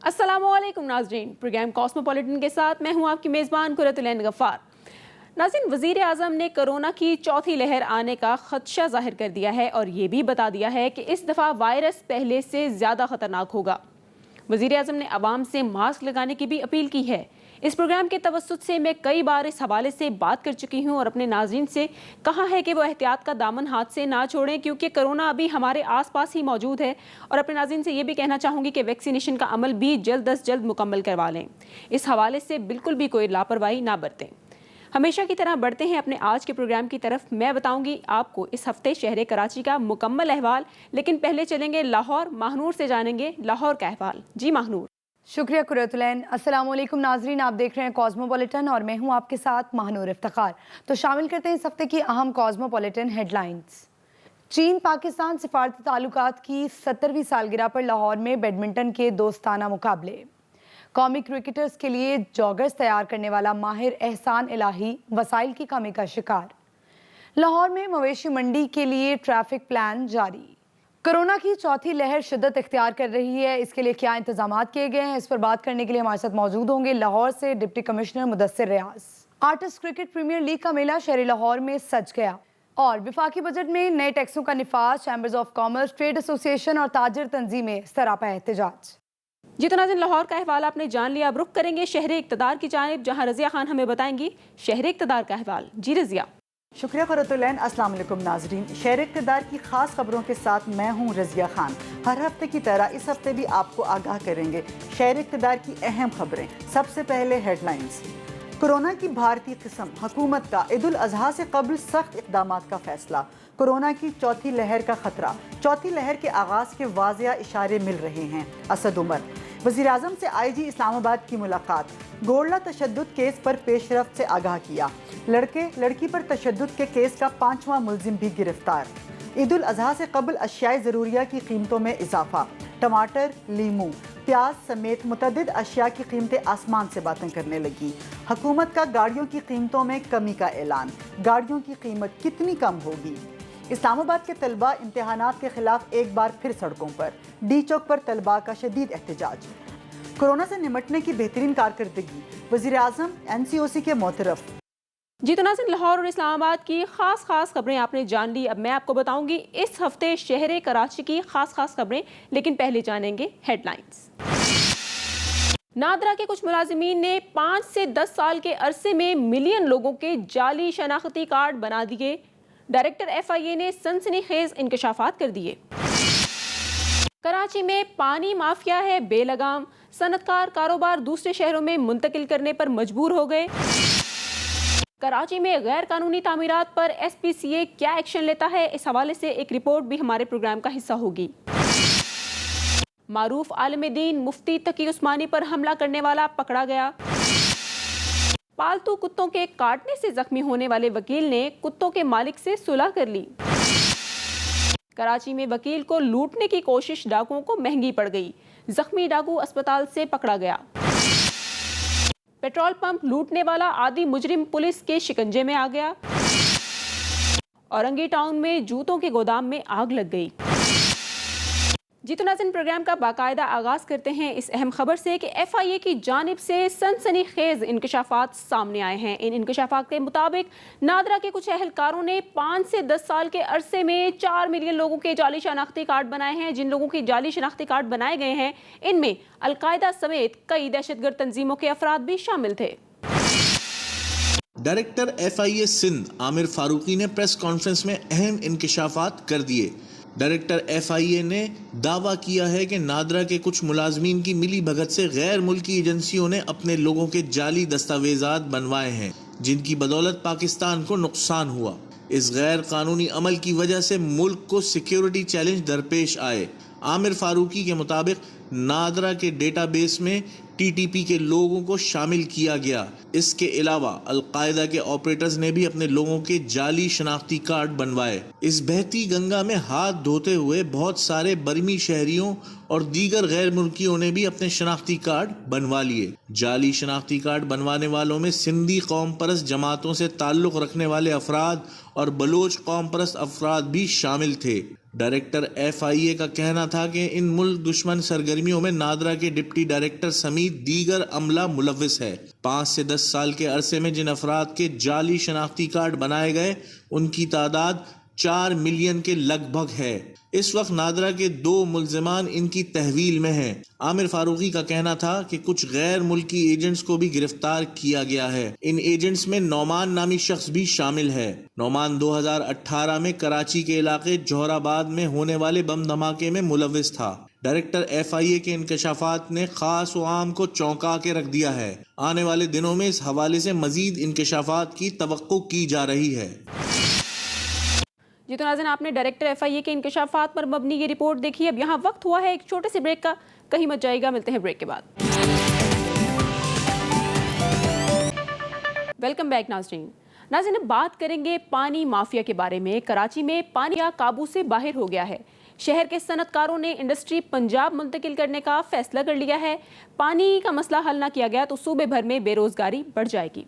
अस्सलाम वालेकुम नाज़रीन, प्रोग्राम कॉस्मोपॉलिटन के साथ मैं हूं आपकी मेज़बान कुरतुलैन गफ़ार। नाज़रीन, वज़ीर आज़म ने कोरोना की चौथी लहर आने का खदशा ज़ाहिर कर दिया है और ये भी बता दिया है कि इस दफ़ा वायरस पहले से ज़्यादा ख़तरनाक होगा। वज़ीर आज़म ने आवाम से मास्क लगाने की भी अपील की है। इस प्रोग्राम के तवस्सुत से मैं कई बार इस हवाले से बात कर चुकी हूँ और अपने नाज़रीन से कहा है कि वो एहतियात का दामन हाथ से ना छोड़ें, क्योंकि कोरोना अभी हमारे आसपास ही मौजूद है। और अपने नाज़रीन से ये भी कहना चाहूँगी कि वैक्सीनेशन का अमल भी जल्द अज जल्द मुकम्मल करवा लें। इस हवाले से बिल्कुल भी कोई लापरवाही ना बरतें। हमेशा की तरह बढ़ते हैं अपने आज के प्रोग्राम की तरफ। मैं बताऊंगी आपको इस हफ्ते शहर कराची का मुकम्मल अहवाल, लेकिन पहले चलेंगे लाहौर। महानूर से जानेंगे लाहौर का अहवाल। जी महानूर। शुक्रिया कुरतुलैन। अस्सलाम वालेकुम नाजरीन, आप देख रहे हैं कॉस्मोपॉलिटन और मैं हूं आपके साथ महानूर इफ्तिखार। तो शामिल करते हैं इस हफ्ते की अहम कॉस्मोपॉलिटन हेडलाइंस। चीन पाकिस्तान सिफारती ताल्लुकात की 70वीं सालगिरह पर लाहौर में बैडमिंटन के दोस्ताना मुकाबले। कौमी क्रिकेटर्स के लिए जॉगर्स तैयार करने वाला माहिर एहसान इलाही वसाइल की कमी का शिकार। लाहौर में मवेशी मंडी के लिए ट्रैफिक प्लान जारी। कोरोना की चौथी लहर शिद्दत इख्तियार कर रही है, इसके लिए क्या इंतजाम किए गए हैं, इस पर बात करने के लिए हमारे साथ मौजूद होंगे लाहौर से डिप्टी कमिश्नर मुदस्सिर रियाज। आर्टिस्ट क्रिकेट प्रीमियर लीग का मेला शहर लाहौर में सज गया और विफाकी बजट में नए टैक्सों का निफाज। Chambers of commerce, trade association और ताजिर तंजीमें सरापा एहतजाज। जी तो नाज़रीन, लाहौर का अहवाल आपने जान लिया। अब रुख करेंगे शहर इक़्तिदार की जानिब, जहाँ रज़िया खान हमें बताएंगी शहर इक़्तिदार का अहवाल। जी रज़िया। शुक्रिया कुरतुलैन। अस्सलाम वालेकुम नाजरीन, शहर इक़्तिदार की खास खबरों के साथ मैं हूँ रज़िया खान। हर हफ्ते की तरह इस हफ्ते भी आपको आगाह करेंगे शहर इक़्तिदार की अहम खबरें। सबसे पहले हेडलाइंस। कोरोना की भारतीय किस्म, हुकूमत का ईद उल अज़हा से कबल सख्त इक़दाम का फैसला। कोरोना की चौथी लहर का खतरा। चौथी लहर के आगाज़ के वाज़िया इशारे मिल रहे हैं। असद उमर। वज़ीर आज़म से IG इस्लामाबाद की मुलाकात। गोरला तशद्दुद केस पर पेशरफ्त से आगाह किया। लड़के लड़की पर तशद्दुद के केस का 5वां मुलजिम भी गिरफ्तार। ईद उल अज़हा से कबल अशियाए ज़रूरिया की कीमतों में इजाफा। टमाटर, लीमू, प्याज समेत मुतअद्दिद अशिया की कीमतें आसमान से बातें करने लगी। हुकूमत का गाड़ियों की कीमतों में कमी का ऐलान। गाड़ियों की कीमत कितनी कम होगी? इस्लामाबाद के तलबा इम्तिहानात के खिलाफ एक बार फिर सड़कों पर। डी चौक पर तलबा का शदीद एहतजाज। कोरोना से निपटने की बेहतरीन कारकर्दगी, वज़ीर आज़म NCOC के मोतरफ। जी तो नाज़रीन, लाहौर और इस्लामाबाद की खास खबरें आपने जान ली। अब मैं आपको बताऊंगी इस हफ्ते शहर कराची की खास खबरें, लेकिन पहले जानेंगे हेडलाइंस। नादरा के कुछ मुलाजिमीन ने 5 से 10 साल के अरसे में मिलियन लोगों के जाली शनाख्ती कार्ड बना दिए। डायरेक्टर FIA ने सनसनीखेज इंकशाफात कर दिए। कराची में पानी माफिया है बेलगाम, सनतकार कारोबार दूसरे शहरों में मुंतकिल करने पर मजबूर हो गए। कराची में गैर कानूनी तामीरात पर SPCA क्या एक्शन लेता है, इस हवाले से एक रिपोर्ट भी हमारे प्रोग्राम का हिस्सा होगी। मारूफ आलिम दीन मुफ्ती तकी उस्मानी पर हमला करने वाला पकड़ा गया। पालतू कुत्तों के काटने से जख्मी होने वाले वकील ने कुत्तों के मालिक से सुलह कर ली। कराची में वकील को लूटने की कोशिश डाकुओं को महंगी पड़ गई। जख्मी डाकू अस्पताल से पकड़ा गया। पेट्रोल पंप लूटने वाला आदि मुजरिम पुलिस के शिकंजे में आ गया। औरंगी टाउन में जूतों के गोदाम में आग लग गई। जी तो नाज़रीन, प्रोग्राम का बाकायदा आगाज करते हैं इस अहम खबर से कि FIA की जानिब से सनसनीखेज इंकशाफात सामने आए हैं। इन इंकशाफात के मुताबिक नादरा के कुछ अहलकारों ने 5 से 10 साल के अरसे में 4 मिलियन लोगों के जाली शनाख्ती कार्ड बनाए हैं। जिन लोगों के जाली शनाख्ती कार्ड बनाए गए हैं, इनमें अलकायदा समेत कई दहशतगर्द तंजीमों के अफराद भी शामिल थे। डायरेक्टर FIA सिंध आमिर फारूकी ने प्रेस कॉन्फ्रेंस में अहम इंकशाफात कर दिए। डायरेक्टर FIA ने दावा किया है कि नादरा के कुछ मुलाजमीन की मिली भगत से गैर मुल्की एजेंसियों ने अपने लोगों के जाली दस्तावेजात बनवाए हैं, जिनकी बदौलत पाकिस्तान को नुकसान हुआ। इस गैर कानूनी अमल की वजह से मुल्क को सिक्योरिटी चैलेंज दरपेश आए। आमिर फारूकी के मुताबिक नादरा के डेटाबेस में TTP के लोगों को शामिल किया गया। इसके अलावा अलकायदा के ऑपरेटर्स ने भी अपने लोगों के जाली शनाख्ती कार्ड बनवाए। इस बहती गंगा में हाथ धोते हुए बहुत सारे बर्मी शहरियों और दीगर गैर मुल्कियों ने भी अपने शनाख्ती कार्ड बनवा लिए। जाली शनाख्ती कार्ड बनवाने वालों में सिंधी कौम परस्त जमातों से ताल्लुक़ रखने वाले अफराद اور بلوچ قوم پرست افراد بھی شامل تھے۔ ڈائریکٹر FIA کا کہنا تھا کہ ان ملک دشمن سرگرمیوں میں نادرا کے ڈپٹی ڈائریکٹر سمیت دیگر عملہ ملوث ہے۔ 5 سے 10 سال کے عرصے میں جن افراد کے جعلی شناختی کارڈ بنائے گئے ان کی تعداد 4 ملین کے لگ بھگ ہے۔ اس وقت نادرا کے 2 ملزمان ان کی تحویل میں ہیں۔ عامر فاروقی کا کہنا تھا کہ کچھ غیر ملکی ایجنٹس کو بھی گرفتار کیا گیا ہے۔ ان ایجنٹس میں نعمان نامی شخص بھی شامل ہے۔ نعمان 2018 میں کراچی کے علاقے جوہر آباد میں ہونے والے بم دھماکے میں ملوث تھا۔ ڈائریکٹر FIA کے انکشافات نے خاص و عام کو چونکا کے رکھ دیا ہے۔ آنے والے دنوں میں اس حوالے سے مزید انکشافات کی توقع کی جا رہی ہے۔ جی تو ناظرین، آپ نے ڈائریکٹر FIA کے انکشافات پر مبنی یہ رپورٹ دیکھی۔ اب یہاں وقت ہوا ہے ایک چھوٹے سے بریک کا، کہیں مت جائے گا، ملتے ہیں بریک کے بعد۔ ویلکم بیک ناظرین، اب بات کریں گے پانی مافیا کے بارے میں۔ کراچی میں پانی قابو سے باہر ہو گیا ہے۔ شہر کے صنعت کاروں نے انڈسٹری پنجاب منتقل کرنے کا فیصلہ کر لیا ہے۔ پانی کا مسئلہ حل نہ کیا گیا تو صوبے بھر میں بے روزگاری بڑھ جائے گی۔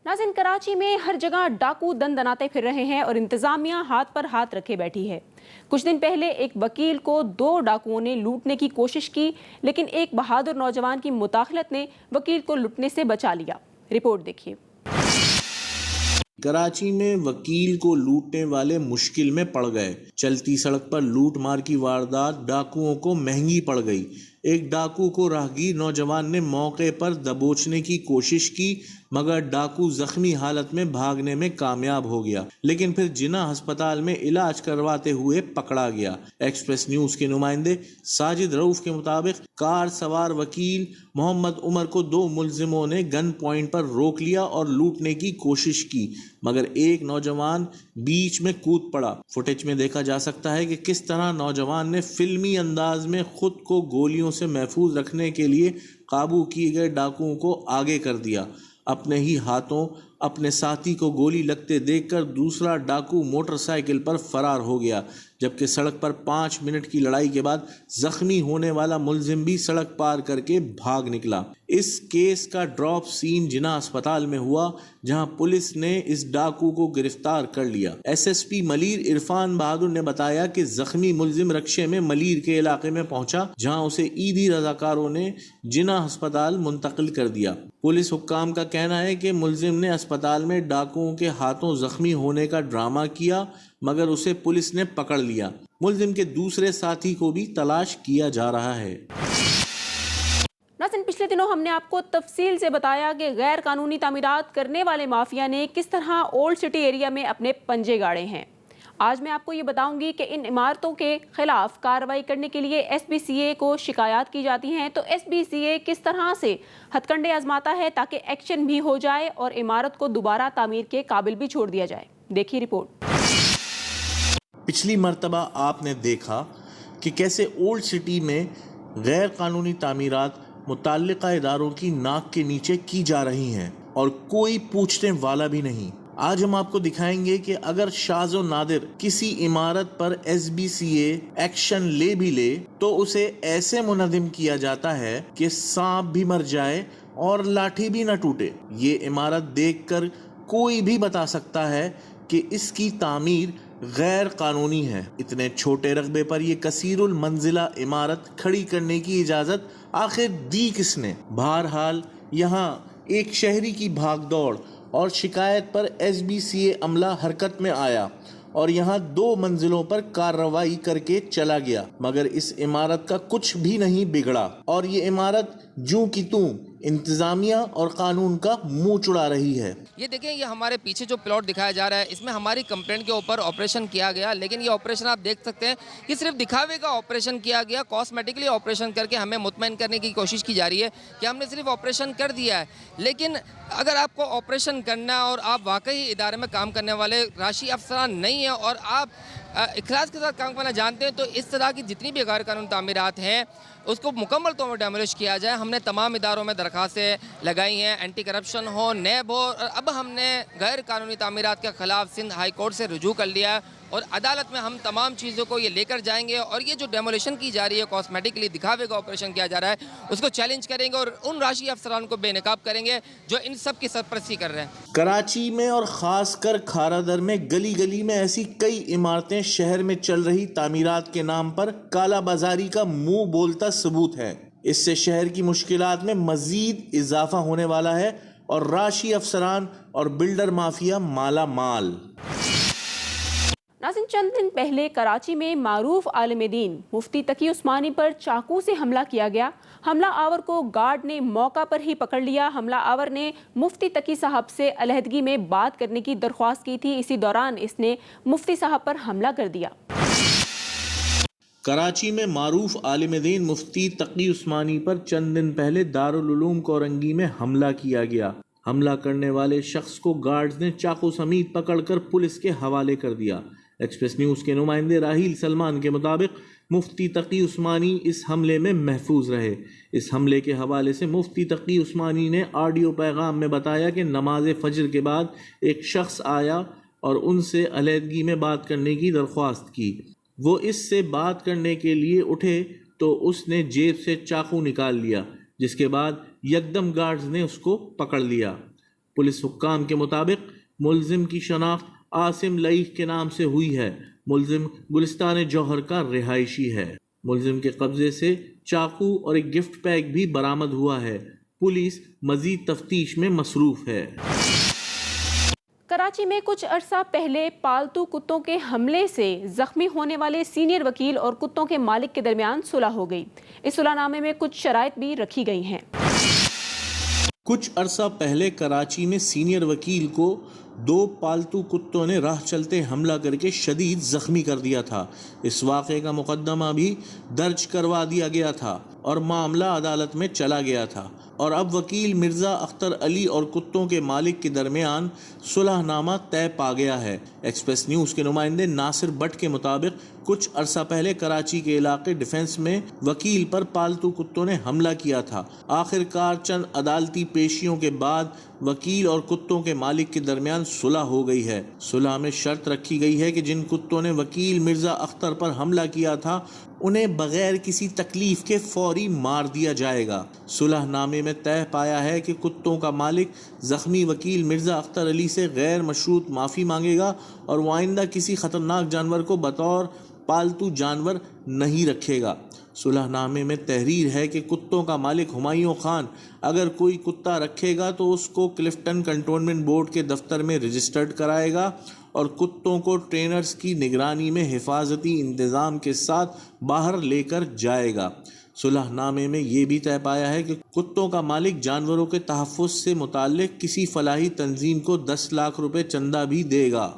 ناظرین، کراچی میں ہر جگہ ڈاکو دن دناتے پھر رہے ہیں اور انتظامیہ ہاتھ پر ہاتھ رکھے بیٹھی ہے۔ کچھ دن پہلے ایک وکیل کو 2 ڈاکوؤں نے لوٹنے کی کوشش کی، لیکن ایک بہادر نوجوان کی مداخلت نے وکیل کو لوٹنے سے بچا لیا۔ رپورٹ دیکھیے۔ کراچی میں وکیل کو لوٹنے والے مشکل میں پڑ گئے۔ چلتی سڑک پر لوٹ مار کی واردات ڈاکوؤں کو مہنگی پڑ گئی۔ ایک ڈاکو کو راہگیر نوجوان نے موقع پر دبوچنے کی کوشش کی، مگر ڈاکو زخمی حالت میں بھاگنے میں کامیاب ہو گیا، لیکن پھر جناح ہسپتال میں علاج کرواتے ہوئے پکڑا گیا۔ ایکسپریس نیوز کے نمائندے ساجد رؤف کے مطابق کار سوار وکیل محمد عمر کو 2 ملزموں نے گن پوائنٹ پر روک لیا اور لوٹنے کی کوشش کی، مگر ایک نوجوان بیچ میں کود پڑا۔ فوٹیج میں دیکھا جا سکتا ہے کہ کس طرح نوجوان نے فلمی انداز میں خود کو گولیوں سے محفوظ رکھنے کے لیے قابو کیے گئے ڈاکوؤں کو آگے کر دیا۔ اپنے ہی ہاتھوں اپنے ساتھی کو گولی لگتے دیکھ کر دوسرا ڈاکو موٹر سائیکل پر فرار ہو گیا، جبکہ سڑک پر 5 منٹ کی لڑائی کے بعد زخمی ہونے والا ملزم بھی سڑک پار کر کے بھاگ نکلا۔ اس کیس کا ڈراپ سین جناح اسپتال میں ہوا، جہاں پولیس نے اس ڈاکو کو گرفتار کر لیا۔ SSP ملیر عرفان بہادر نے بتایا کہ زخمی ملزم رکشے میں ملیر کے علاقے میں پہنچا، جہاں اسے عیدی رضاکاروں نے جناح اسپتال منتقل کر دیا۔ پولیس حکام کا کہنا ہے کہ ملزم نے اسپتال میں ڈاکوؤں کے ہاتھوں زخمی ہونے کا ڈرامہ کیا، مگر اسے پولیس نے پکڑ لیا۔ ملزم کے دوسرے ساتھی کو بھی تلاش کیا جا رہا ہے۔ ناظرین، پچھلے دنوں ہم نے آپ کو تفصیل سے بتایا کہ غیر قانونی تعمیرات کرنے والے مافیا نے کس طرح اولڈ سٹی ایریا میں اپنے پنجے گاڑے ہیں۔ آج میں آپ کو یہ بتاؤں گی کہ ان عمارتوں کے خلاف کارروائی کرنے کے لیے SBCA کو شکایات کی جاتی ہیں تو SBCA کس طرح سے ہتھ کنڈے آزماتا ہے تاکہ ایکشن بھی ہو جائے اور عمارت کو دوبارہ تعمیر کے قابل بھی چھوڑ دیا جائے۔ دیکھیے رپورٹ۔ پچھلی مرتبہ آپ نے دیکھا کہ کیسے اولڈ سٹی میں غیر قانونی تعمیرات متعلقہ اداروں کی ناک کے نیچے کی جا رہی ہیں اور کوئی پوچھنے والا بھی نہیں۔ آج ہم آپ کو دکھائیں گے کہ اگر شاذ و نادر کسی عمارت پر SBCA ایکشن لے بھی لے تو اسے ایسے منہدم کیا جاتا ہے کہ سانپ بھی مر جائے اور لاٹھی بھی نہ ٹوٹے۔ یہ عمارت دیکھ کر کوئی بھی بتا سکتا ہے کہ اس کی تعمیر غیر قانونی ہے۔ اتنے چھوٹے رقبے پر یہ کثیر المنزلہ عمارت کھڑی کرنے کی اجازت آخر دی کس نے؟ بہرحال یہاں ایک شہری کی بھاگ دوڑ اور شکایت پر SBCA عملہ حرکت میں آیا اور یہاں 2 منزلوں پر کارروائی کر کے چلا گیا، مگر اس عمارت کا کچھ بھی نہیں بگڑا اور یہ عمارت جوں کی توں انتظامیہ اور قانون کا منہ چڑا رہی ہے۔ یہ دیکھیں، یہ ہمارے پیچھے جو پلاٹ دکھایا جا رہا ہے اس میں ہماری کمپلینٹ کے اوپر آپریشن کیا گیا، لیکن یہ آپریشن آپ دیکھ سکتے ہیں کہ صرف دکھاوے کا آپریشن کیا گیا، کاسمیٹکلی آپریشن کر کے ہمیں مطمئن کرنے کی کوشش کی جا رہی ہے کہ ہم نے صرف آپریشن کر دیا ہے۔ لیکن اگر آپ کو آپریشن کرنا ہے اور آپ واقعی ادارے میں کام کرنے والے راشی افسران نہیں ہیں اور آپ اخلاص کے ساتھ کام کرنا جانتے ہیں تو اس طرح کی جتنی بھی غیر قانونی تعمیرات ہیں اس کو مکمل طور پر ڈیمولش کیا جائے. ہم نے تمام اداروں میں درخواستیں لگائی ہیں, اینٹی کرپشن ہو, نیب ہو, اور اب ہم نے غیر قانونی تعمیرات کے خلاف سندھ ہائی کورٹ سے رجوع کر لیا ہے, اور عدالت میں ہم تمام چیزوں کو یہ لے کر جائیں گے, اور یہ جو ڈیمولیشن کی جا رہی ہے, کاسمیٹکلی دکھاوے کا آپریشن کیا جا رہا ہے, اس کو چیلنج کریں گے اور ان راشی افسران کو بے نقاب کریں گے جو ان سب کی سرپرستی کر رہے ہیں. کراچی میں اور خاص کر کھارا در میں گلی گلی میں ایسی کئی عمارتیں شہر میں چل رہی تعمیرات کے نام پر کالا بازاری کا منہ بولتا ثبوت ہے. اس سے شہر کی مشکلات میں مزید اضافہ ہونے والا ہے اور راشی افسران اور بلڈر مافیا مالا مال. ناظرین، چند دن پہلے کراچی میں معروف عالم دین مفتی تقی عثمانی پر چاقو سے حملہ کیا گیا. حملہ آور کو گارڈ نے موقع پر ہی پکڑ لیا. حملہ آور نے مفتی تقی صاحب سے علیحدگی میں بات کرنے کی درخواست کی تھی. اسی دوران اس نے مفتی صاحب پر حملہ کر دیا. کراچی میں معروف عالم دین مفتی تقی عثمانی پر چند دن پہلے دارالعلوم کورنگی میں حملہ کیا گیا. حملہ کرنے والے شخص کو گارڈز نے چاقو سمیت پکڑ کر پولیس کے حوالے کر دیا. ایکسپریس نیوز کے نمائندے راہیل سلمان کے مطابق مفتی تقی عثمانی اس حملے میں محفوظ رہے. اس حملے کے حوالے سے مفتی تقی عثمانی نے آڈیو پیغام میں بتایا کہ نماز فجر کے بعد ایک شخص آیا اور ان سے علیحدگی میں بات کرنے کی درخواست کی. وہ اس سے بات کرنے کے لیے اٹھے تو اس نے جیب سے چاقو نکال لیا، جس کے بعد یکدم گارڈز نے اس کو پکڑ لیا. پولیس حکام کے مطابق ملزم کی شناخت عاصم لئیخ کے نام سے ہوئی ہے. ملزم گلستان جوہر کا رہائشی ہے. ملزم کے قبضے سے چاقو اور ایک گفٹ پیک بھی برآمد ہوا ہے. پولیس مزید تفتیش میں مصروف ہے. کراچی میں کچھ عرصہ پہلے پالتو کتوں کے حملے سے زخمی ہونے والے سینئر وکیل اور کتوں کے مالک کے درمیان صلح ہو گئی. اس صلح نامے میں کچھ شرائط بھی رکھی گئی ہیں. کچھ عرصہ پہلے کراچی میں سینئر وکیل کو 2 پالتو کتوں نے راہ چلتے حملہ کر کے شدید زخمی کر دیا تھا. اس واقعے کا مقدمہ بھی درج کروا دیا گیا تھا اور معاملہ عدالت میں چلا گیا تھا، اور اب وکیل مرزا اختر علی اور کتوں کے مالک کے درمیان صلح نامہ طے پا گیا ہے. ایکسپریس نیوز کے نمائندے ناصر بٹ کے مطابق کچھ عرصہ پہلے کراچی کے علاقے ڈیفنس میں وکیل پر پالتو کتوں نے حملہ کیا تھا. آخر کار چند عدالتی پیشیوں کے بعد وکیل اور کتوں کے مالک کے درمیان صلح ہو گئی ہے. صلح میں شرط رکھی گئی ہے کہ جن کتوں نے وکیل مرزا اختر پر حملہ کیا تھا انہیں بغیر کسی تکلیف کے فوری مار دیا جائے گا. صلح نامے میں طے پایا ہے کہ کتوں کا مالک زخمی وکیل مرزا اختر علی سے غیر مشروط معافی مانگے گا اور وہ آئندہ کسی خطرناک جانور کو بطور پالتو جانور نہیں رکھے گا. صلح نامے میں تحریر ہے کہ کتوں کا مالک ہمایوں خان اگر کوئی کتا رکھے گا تو اس کو کلفٹن کنٹونمنٹ بورڈ کے دفتر میں رجسٹرڈ کرائے گا اور کتوں کو ٹرینرز کی نگرانی میں حفاظتی انتظام کے ساتھ باہر لے کر جائے گا. صلح نامے میں یہ بھی طے پایا ہے کہ کتوں کا مالک جانوروں کے تحفظ سے متعلق کسی فلاحی تنظیم کو 10 لاکھ روپے چندہ بھی دے گا.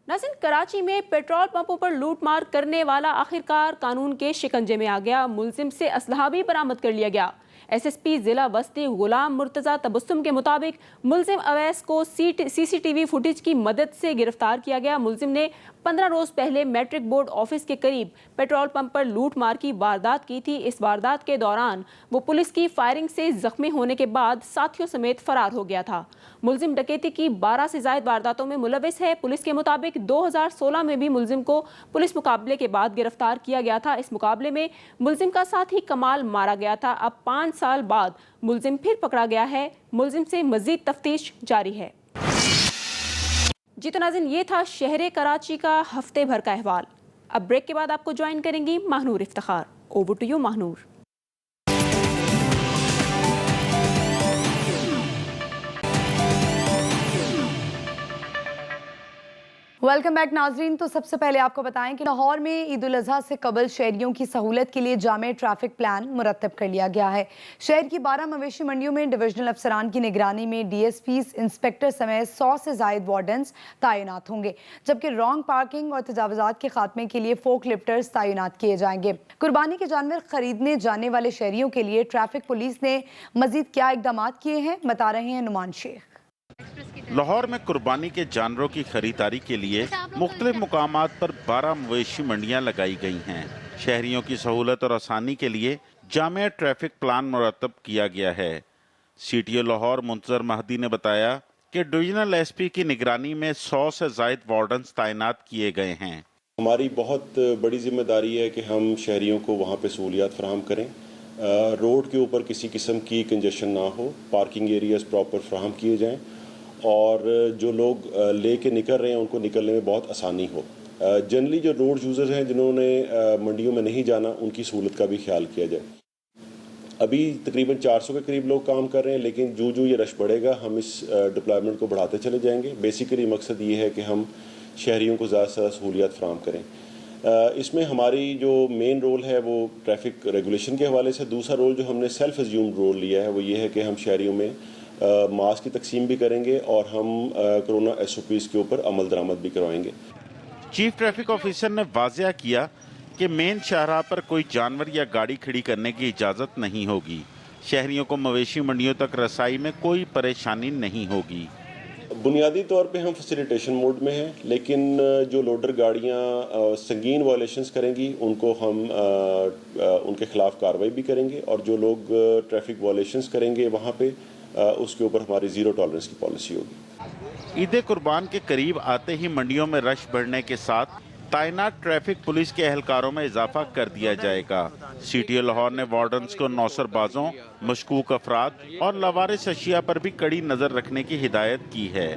ناظرین، کراچی میں پیٹرول پمپوں پر لوٹ مار کرنے والا آخرکار قانون کے شکنجے میں آ گیا. ملزم سے اسلحہ بھی برآمد کر لیا گیا. ایس ایس پی ضلع وسطی غلام مرتضیٰ تبسم کے مطابق ملزم اویس کو سی سی ٹی وی فوٹیج کی مدد سے گرفتار کیا گیا. ملزم نے 15 روز پہلے میٹرک بورڈ آفس کے قریب پیٹرول پمپ پر لوٹ مار کی واردات کی تھی. اس واردات کے دوران وہ پولیس کی فائرنگ سے زخمی ہونے کے بعد ساتھیوں سمیت فرار ہو گیا تھا. ملزم ڈکیتی کی 12 سے زائد وارداتوں میں ملوث ہے. پولیس کے مطابق 2016 میں بھی ملزم کو پولیس مقابلے کے بعد گرفتار کیا گیا تھا. اس مقابلے میں ملزم کا ساتھی کمال مارا گیا تھا. اب 5 سال بعد ملزم پھر پکڑا گیا ہے. ملزم سے مزید تفتیش جاری ہے. جی تو ناظرین، یہ تھا شہر کراچی کا ہفتے بھر کا احوال. اب بریک کے بعد آپ کو جوائن کریں گی Mahnoor Iftikhar. Over to you Mahnoor. Welcome back ناظرین. تو سب سے پہلے آپ کو بتائیں کہ لاہور میں عید الاضحیٰ سے قبل شہریوں کی سہولت کے لیے جامع ٹریفک پلان مرتب کر لیا گیا ہے. شہر کی 12 مویشی منڈیوں میں ڈویژنل افسران کی نگرانی میں ڈی ایس پیز، انسپیکٹر سمیت 100 سے زائد وارڈنز تعینات ہوں گے، جبکہ رانگ پارکنگ اور تجاوزات کے خاتمے کے لیے فوک لفٹرز تعینات کیے جائیں گے. قربانی کے جانور خریدنے جانے والے شہریوں کے لیے ٹریفک پولیس نے مزید کیا اقدامات کیے ہیں، بتا رہے ہیں نعمان شیخ. لاہور میں قربانی کے جانوروں کی خریداری کے لیے مختلف مقامات پر 12 مویشی منڈیاں لگائی گئی ہیں. शहरियों की सहूलत और आसानी के लिए जामिया ट्रैफिक प्लान मुरतब किया गया है। CTO लाहौर मुंतजर महदी ने बताया कि डिविजनल SP की निगरानी में 100 से ज़ायद वार्डन्स तैनात किए गए हैं। हमारी बहुत बड़ी जिम्मेदारी है कि हम शहरियों को वहाँ पे सहूलियात फराहम करें, रोड के ऊपर किसी किस्म की कंजेशन ना हो, पार्किंग एरियाज प्रॉपर फराहम किए जाएं और जो लोग लेके निकल रहे हैं उनको निकलने में बहुत आसानी हो। जनरली जो रोड यूज़र्स हैं जिन्होंने मंडियों में नहीं जाना, उनकी सहूलत का भी ख्याल किया जाए। अभी तकरीबन 400 के करीब लोग काम कर रहे हैं, लेकिन जो ये रश बढ़ेगा हम इस डिप्लॉयमेंट को बढ़ाते चले जाएंगे। बेसिकली मकसद ये है कि हम शहरियों को ज़्यादा से ज़्यादा सहूलियात फराहम करें। इसमें हमारी जो मेन रोल है वो ट्रैफिक रेगुलेशन के हवाले से। दूसरा रोल जो हमने सेल्फ एज्यूम्ड रोल लिया है वो ये है कि हम शहरियों में मास्क की तकसीम भी करेंगे और हम कोरोना SOPs के ऊपर अमल दरामद भी करवाएंगे। चीफ ट्रैफिक ऑफिसर ने वाज़िया किया कि मेन शाहराह पर कोई जानवर या गाड़ी खड़ी करने की इजाज़त नहीं होगी। शहरियों को मवेशी मंडियों तक रसाई में कोई परेशानी नहीं होगी। बुनियादी तौर पे हम फैसिलिटेशन मोड में हैं, लेकिन जो लोडर गाड़ियां संगीन वायलेशंस करेंगी उनको हम उनके खिलाफ कार्रवाई भी करेंगे और जो लोग ट्रैफिक वायलेशंस करेंगे वहाँ पे उसके ऊपर हमारी ज़ीरो टॉलरेंस की पॉलिसी होगी। ईद कुर्बान के करीब आते ही मंडियों में रश बढ़ने के साथ तैनात ट्रैफिक पुलिस के एहलकारों में इजाफा कर दिया जाएगा। CTO लाहौर ने वार्डन्स को नौसरबाजों, मशकूक अफराद और लवारिस अशिया पर भी कड़ी नजर रखने की हिदायत की है।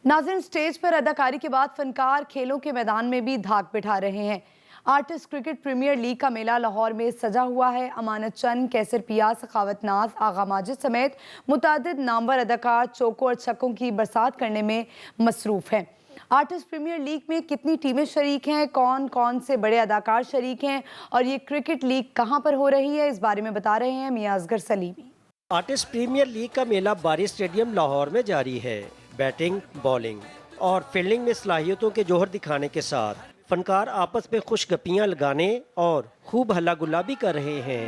नाज़रीन, स्टेज पर अदाकारी के बाद फनकार खेलों के मैदान में भी धाक बिठा रहे हैं। आर्टिस्ट क्रिकेट प्रीमियर लीग का मेला लाहौर में सजा हुआ है। अमानत चंद, कैसर पिया, सखावत नाज, आगा माजिद समेत मुतादिद नामवर अदाकार चौकों और छक्कों की बरसात करने में मसरूफ़ हैं। आर्टिस्ट प्रीमियर लीग में कितनी टीमें शरीक हैं, कौन कौन से बड़े अदाकार शरीक हैं और ये क्रिकेट लीग कहां पर हो रही है, इस बारे में बता रहे हैं Mian Asghar Salimi. Artist premier league का मेला बारी स्टेडियम लाहौर में जारी है। बैटिंग, बॉलिंग और फील्डिंग में सलाहियतों के जोहर दिखाने के साथ फनकार आपस में खुशगपियां लगाने और खूब हल्ला गुल्ला भी कर रहे हैं।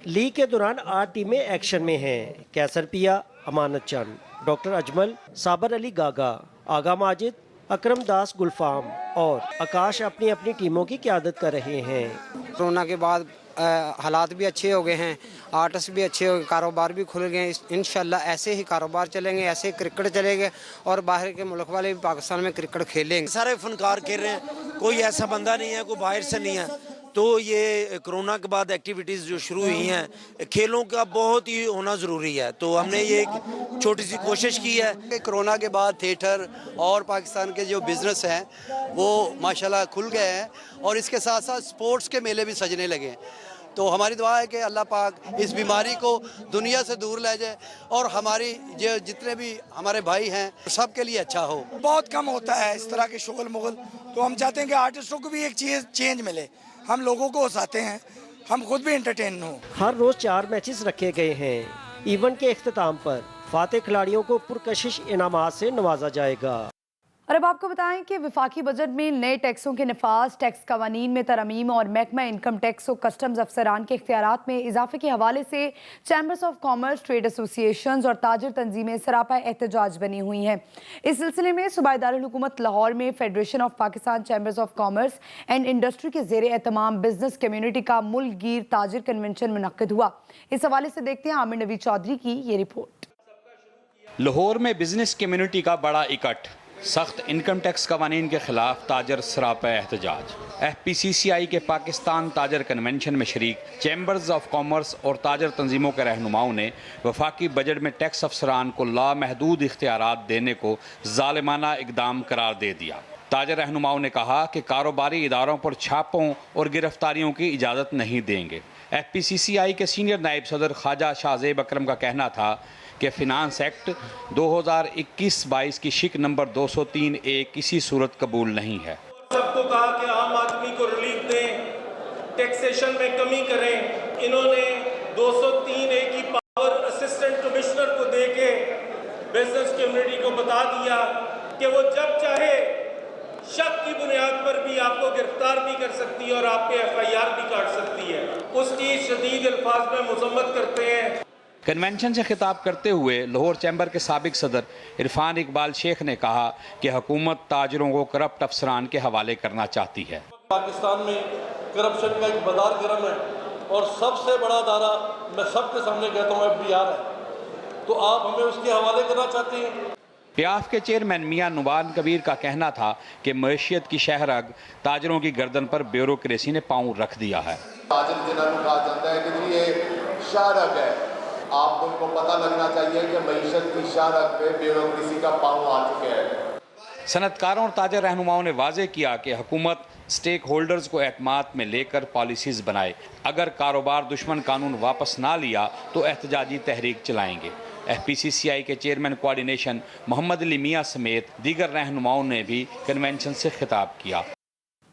लीग के दौरान 8 टीमें एक्शन में हैं। कैसर पिया, अमानत चंद, डॉक्टर अजमल, साबर अली गागा, आगा माजिद, अकरम दास गुलफाम और आकाश अपनी अपनी टीमों की क़यादत कर रहे हैं। कोरोना के बाद हालात भी अच्छे हो गए हैं, आर्टिस्ट भी अच्छे हो गए, कारोबार भी खुल गए। इंशाल्लाह ऐसे ही कारोबार चलेंगे, ऐसे ही क्रिकेट चलेंगे और बाहर के मुल्क वाले भी पाकिस्तान में क्रिकेट खेलेंगे। सारे फनकार खेल रहे हैं, कोई ऐसा बंदा नहीं है, कोई बाहर से नहीं है। तो ये कोरोना के बाद एक्टिविटीज़ जो शुरू हुई हैं, खेलों का बहुत ही होना ज़रूरी है। तो हमने ये एक छोटी सी कोशिश की है कि कोरोना के बाद थिएटर और पाकिस्तान के जो बिज़नेस हैं वो माशाल्लाह खुल गए हैं और इसके साथ साथ स्पोर्ट्स के मेले भी सजने लगे हैं। तो हमारी दुआ है कि अल्लाह पाक इस बीमारी को दुनिया से दूर ले जाए और हमारी जो जितने भी हमारे भाई हैं सब के लिए अच्छा हो। बहुत कम होता है इस तरह के शुगल मुगल, तो हम चाहते हैं कि आर्टिस्टों को भी एक चीज़ चेंज मिले। हम लोगों को हंसाते हैं, हम खुद भी एंटरटेन हो। हर रोज 4 मैचेस रखे गए हैं। इवेंट के इख्तिताम पर फाते खिलाड़ियों को पुरकशिश इनामात से नवाजा जाएगा। और अब आपको बताएं कि वफाकी बजट में नए टैक्सों के नफाज, टैक्स कवानीन में तरमीम और महकमा इनकम टैक्स और कस्टम्स अफसरान के इख्तियारात में इजाफे के हवाले से chambers of commerce, trade associations और ताजर तंजीमें सरापा एहतजाज बनी हुई हैं। इस सिलसिले में सूबाई दारुल हुकूमत लाहौर में federation of Pakistan chambers of commerce and industry के ज़ेर एहतमाम बिजनेस कम्यूनिटी का मुल्क गिर ताजिर कन्वेंशन मुनक्किद हुआ। इस हवाले से देखते हैं आमिर नवी चौधरी की ये रिपोर्ट। लाहौर में बिजनेस कम्यूनिटी का बड़ा इकट्ठ, सख्त इनकम टैक्स कवानीन के खिलाफ ताजर सरापा एहतजाज। FPCCI के पाकिस्तान ताजर कन्वेंशन में शरीक चैम्बर्स ऑफ कॉमर्स और ताजर तंजीमों के रहनुमाओं ने वफाकी बजट में टैक्स अफसरान को लामहदूद इख्तियारात देने को जालिमाना इकदाम करार दे दिया। ताजर रहनुमाओं ने कहा कि कारोबारी इदारों पर छापों और गिरफ्तारियों की इजाज़त नहीं देंगे। FPCCI के सीनियर नायब सदर ख्वाजा शाहजेब अकरम का कहना था कि फ़िनांस एक्ट 2021-22 की शिक नंबर 203A किसी सूरत कबूल नहीं है। सबको कहा कि आम आदमी को रिलीफ दें, टैक्सेशन में कमी करें। इन्होंने 203A की पावर असिस्टेंट कमिश्नर को दे के बिजनेस कम्युनिटी को बता दिया कि वो जब चाहे शक की बुनियाद पर भी आपको गिरफ्तार भी कर सकती है और आपके FIR भी काट सकती है। उसकी शदीद अल्फाज में मजम्मत करते हैं। कन्वेंशन से खिताब करते हुए लाहौर चैम्बर के साबिक सदर इरफान इकबाल शेख ने कहा कि हुकूमत ताजरों को करप्ट अफसरान के हवाले करना चाहती है। पाकिस्तान में करप्शन का एक बाजार गर्म है और सबसे बड़ा अदारा मैं सबके सामने कहता हूँ FBR है, तो आप हमें उसके हवाले करना चाहते हैं। प्याफ के चेयरमैन मियां नुमान कबीर का कहना था कि मईशियत की शहरग ताजरों की गर्दन पर ब्यूरोक्रेसी ने पांव रख दिया है। ताजर जिन्होंने कहा जाता है कि जी ये शहरग है, आपको उनको पता लगना चाहिए कि मईशत की शहरग पे ब्यूरोक्रेसी का पांव आ चुके हैं। सनतकारों और ताजर रहनुमाओं ने वाजे किया कि हुकूमत स्टेक होल्डर्स को एतमाद में लेकर पॉलिसीज बनाए। अगर कारोबार दुश्मन कानून वापस ना लिया तो एहतजाजी तहरीक चलाएंगे। FPCCI के चेयरमैन कोऑर्डिनेशन मोहम्मद अली मियां समेत दीगर रहनुमाओं ने भी कन्वेंशन से खिताब किया।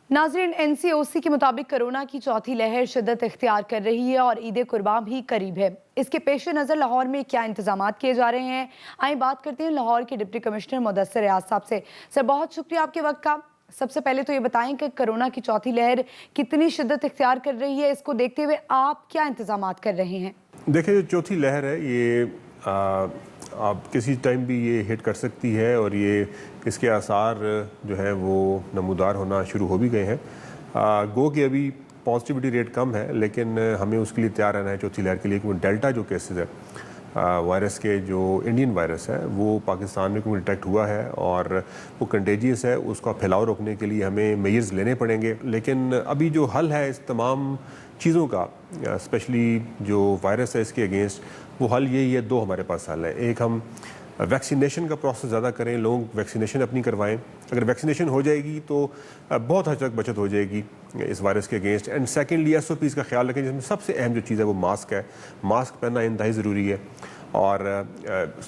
नाज़रीन, NCOC के मुताबिक कोरोना की चौथी लहर शिद्दत इख्तियार कर रही है और ईद कुर्बान भी करीब है। इसके पेश नज़र लाहौर में क्या इंतजाम किए जा रहे हैं, आइए बात करते हैं लाहौर के डिप्टी कमिश्नर मुदस्सिर रियाज साहब से। सर, बहुत शुक्रिया आपके वक्त का। सबसे पहले तो ये बताएं कि कोरोना की चौथी लहर कितनी शिद्दत इख्तियार कर रही है, इसको देखते हुए आप क्या इंतजाम कर रहे हैं? देखिए, जो चौथी लहर है ये आप किसी टाइम भी ये हिट कर सकती है और ये इसके आसार जो है वो नमूदार होना शुरू हो भी गए हैं। गो कि अभी पॉजिटिविटी रेट कम है, लेकिन हमें उसके लिए तैयार रहना है चौथी लहर के लिए, क्योंकि डेल्टा जो केसेस है वायरस के, जो इंडियन वायरस है वो पाकिस्तान में डिटेक्ट हुआ है और वो कंटेजियस है। उसका फैलाव रोकने के लिए हमें मेजर्स लेने पड़ेंगे। लेकिन अभी जो हल है इस तमाम चीज़ों का, स्पेशली जो वायरस है इसके अगेंस्ट, वो हल यही है। दो हमारे पास हल है। एक, हम वैक्सीनेशन का प्रोसेस ज़्यादा करें, लोग वैक्सीनेशन अपनी करवाएं। अगर वैक्सीनेशन हो जाएगी तो बहुत हद तक बचत हो जाएगी इस वायरस के अगेंस्ट। एंड सेकेंडली, SOPs का ख्याल रखें, जिसमें सबसे अहम जो चीज़ है वो मास्क है। मास्क पहनना इंतहाई ज़रूरी है और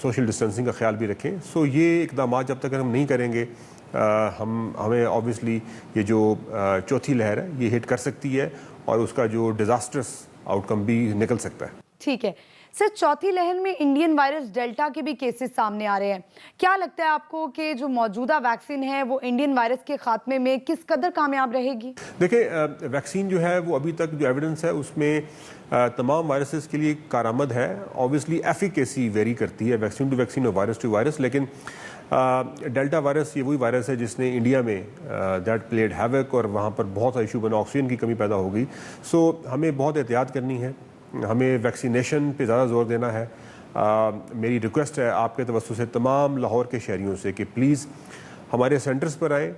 सोशल डिस्टेंसिंग का ख्याल भी रखें। सो ये इकदाम जब तक हम नहीं करेंगे, हमें ऑब्वियसली ये जो चौथी लहर है ये हिट कर सकती है और उसका जो डिज़ास्टर्स आउटकम भी निकल सकता है। ठीक है सर, चौथी लहर में इंडियन वायरस डेल्टा के भी केसेस सामने आ रहे हैं। क्या लगता है आपको कि जो मौजूदा वैक्सीन है वो इंडियन वायरस के खात्मे में किस कदर कामयाब रहेगी? देखिए, वैक्सीन जो है वो अभी तक जो एविडेंस है उसमें तमाम वायरसेस के लिए कारआमद है। ऑब्वियसली एफिकेसी वेरी करती है वैक्सीन टू वैक्सीन और वायरस टू वायरस, लेकिन डेल्टा वायरस ये वही वायरस है जिसने इंडिया में दैट प्लेड हैवक और वहाँ पर बहुत सा इशू बना, ऑक्सीजन की कमी पैदा हो गई। सो हमें बहुत एहतियात करनी है, हमें वैक्सीनेशन पे ज़्यादा जोर देना है। मेरी रिक्वेस्ट है आपके तवज्जो से तमाम लाहौर के शहरियों से कि प्लीज़ हमारे सेंटर्स पर आएँ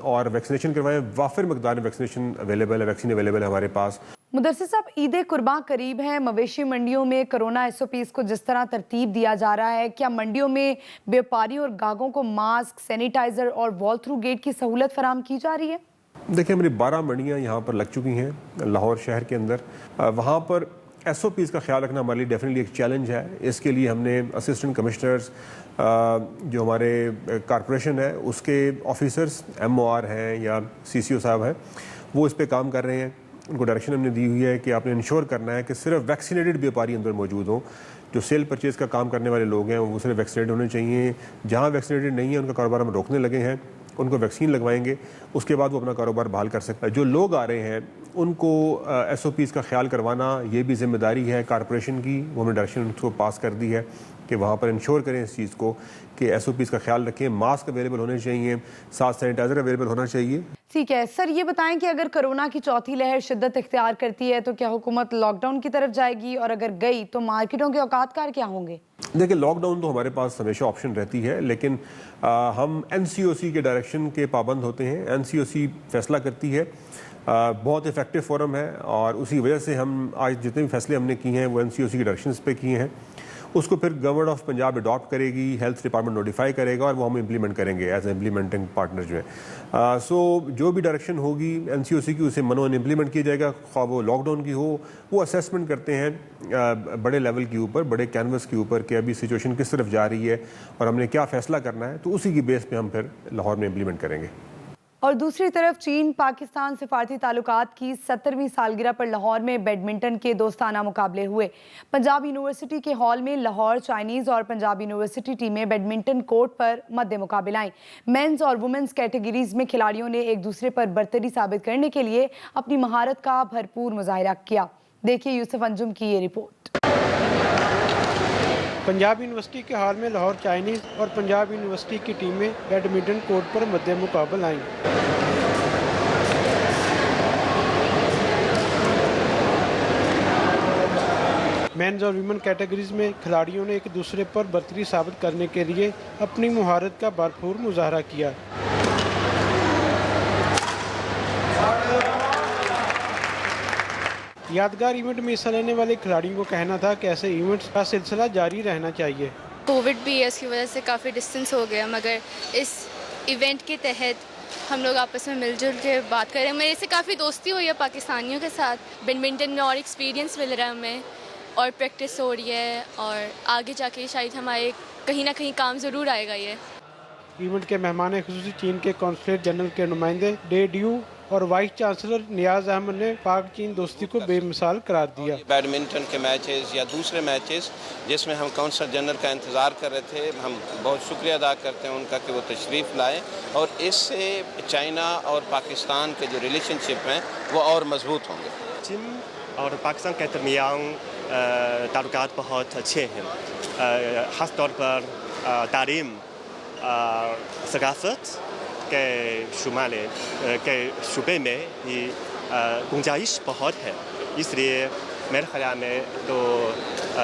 और वैक्सीनेशन करवाएं। वाफिर मकदार में वैक्सीनेशन अवेलेबल है, वैक्सीन अवेलेबल है हमारे पास। मुदस्सिर साहब, ईद कुर्बान करीब है, मवेशी मंडियों में कोरोना SOPs को जिस तरह तरतीब दिया जा रहा है, क्या मंडियों में व्यापारियों और गाहकों को मास्क, सैनिटाइजर और वॉल थ्रू गेट की सहूलत फराहम की जा रही है? देखिए, हमारी 12 मंडियाँ यहाँ पर लग चुकी हैं लाहौर शहर के अंदर। वहाँ पर SOPs का ख्याल रखना हमारे लिए डेफिनेटली एक चैलेंज है। इसके लिए हमने असिस्टेंट कमिश्नर्स, जो हमारे कॉरपोरेशन है उसके ऑफिसर्स, MOR हैं या CCO साहब हैं, वो इस पर काम कर रहे हैं। उनको डायरेक्शन हमने दी हुई है कि आपने इंश्योर करना है कि सिर्फ वैक्सीनेटेड व्यापारी अंदर मौजूद हों। जो सेल परचेज़ का काम करने वाले लोग हैं वो सिर्फ वैक्सीनेटेड होने चाहिए। जहाँ वैक्सीनेटेड नहीं है उनका कारोबार हम रोकने लगे हैं, उनको वैक्सीन लगवाएंगे, उसके बाद वो अपना कारोबार बहाल कर सकता है। जो लोग आ रहे हैं उनको SOPs का ख्याल करवाना ये भी जिम्मेदारी है कॉरपोरेशन की। वो हमने डायरेक्शन उनको पास कर दी है कि वहाँ पर इंश्योर करें इस चीज़ को कि SOPs का ख्याल रखें। मास्क अवेलेबल होने चाहिए, साथ सैनिटाइज़र अवेलेबल होना चाहिए। ठीक है सर, ये बताएं कि अगर कोरोना की चौथी लहर शिद्दत इख्तियार करती है तो क्या हुकूमत लॉकडाउन की तरफ जाएगी, और अगर गई तो मार्केटों के औकात क्या होंगे? देखिए, लॉकडाउन तो हमारे पास हमेशा ऑप्शन रहती है, लेकिन हम NCOC के डायरेक्शन के पाबंद होते हैं। NCOC फैसला करती है, बहुत इफेक्टिव फोरम है और उसी वजह से हम आज जितने भी फैसले हमने किए हैं वो NCOC के डायरेक्शंस पे किए हैं। उसको फिर गवर्नमेंट ऑफ पंजाब अडॉप्ट करेगी, हेल्थ डिपार्टमेंट नोटिफाई करेगा और वो हम इम्प्लीमेंट करेंगे एज इम्प्लीमेंटिंग पार्टनर जो है। सो जो भी डायरेक्शन होगी NCOC की उसे मनोन इम्प्लीमेंट किया जाएगा, ख्वाह वो लॉकडाउन की हो। वो असेसमेंट करते हैं बड़े लेवल के ऊपर, बड़े कैनवस के ऊपर कि अभी सिचुएशन किस तरफ जा रही है और हमने क्या फ़ैसला करना है, तो उसी की बेस पे हम फिर लाहौर में इम्प्लीमेंट करेंगे। और दूसरी तरफ चीन पाकिस्तान सिफारती ताल्लुकात की 70वीं सालगिरह पर लाहौर में बैडमिंटन के दोस्ताना मुकाबले हुए। पंजाब यूनिवर्सिटी के हॉल में लाहौर चाइनीज़ और पंजाब यूनिवर्सिटी टीमें बैडमिंटन कोर्ट पर मद्दे मुकाबले आईं। मेंस और वुमेंस कैटेगरीज में खिलाड़ियों ने एक दूसरे पर बरतरी साबित करने के लिए अपनी महारत का भरपूर मुजाहिरा किया। देखिए यूसुफ अंजुम की ये रिपोर्ट। पंजाब यूनिवर्सिटी के हॉल में लाहौर चाइनीज़ और पंजाब यूनिवर्सिटी की टीमें बैडमिंटन कोर्ट पर मद्दे मुकाबले आईं। मेंस और वीमेन कैटेगरीज में खिलाड़ियों ने एक दूसरे पर बर्तरी साबित करने के लिए अपनी महारत का भरपूर मुजाहरा किया। यादगार इवेंट में हिस्सा लेने वाले खिलाड़ियों को कहना था कि ऐसे इवेंट्स का सिलसिला जारी रहना चाहिए। कोविड भी है, इसकी वजह से काफ़ी डिस्टेंस हो गया, मगर इस इवेंट के तहत हम लोग आपस में मिलजुल के बात करें। मेरे से काफ़ी दोस्ती हुई है पाकिस्तानियों के साथ, बैडमिंटन में और एक्सपीरियंस मिल रहा है हमें और प्रैक्टिस हो रही है और आगे जाके शायद हमारे कहीं ना कहीं काम ज़रूर आएगा ये। इवेंट के मेहमान खुसूसी चीन के कॉन्सुलेट जनरल के नुमाइंदे डे ड्यू और वाइस चांसलर नियाज अहमद ने पाक चीन दोस्ती को बेमिसाल करार दिया। बैडमिंटन के मैचेस या दूसरे मैचेस जिसमें हम कौंसल जनरल का इंतज़ार कर रहे थे, हम बहुत शुक्रिया अदा करते हैं उनका कि वो तशरीफ़ लाए और इससे चाइना और पाकिस्तान के जो रिलेशनशिप हैं वो और मजबूत होंगे। चीन और पाकिस्तान के दरमियान ताल्लुकात बहुत अच्छे हैं, ख़ास तौर पर तालीम, सकाफ़त के शुमाले के शुबे में ही गुंजाइश बहुत है। इसलिए मेरे ख़याल में तो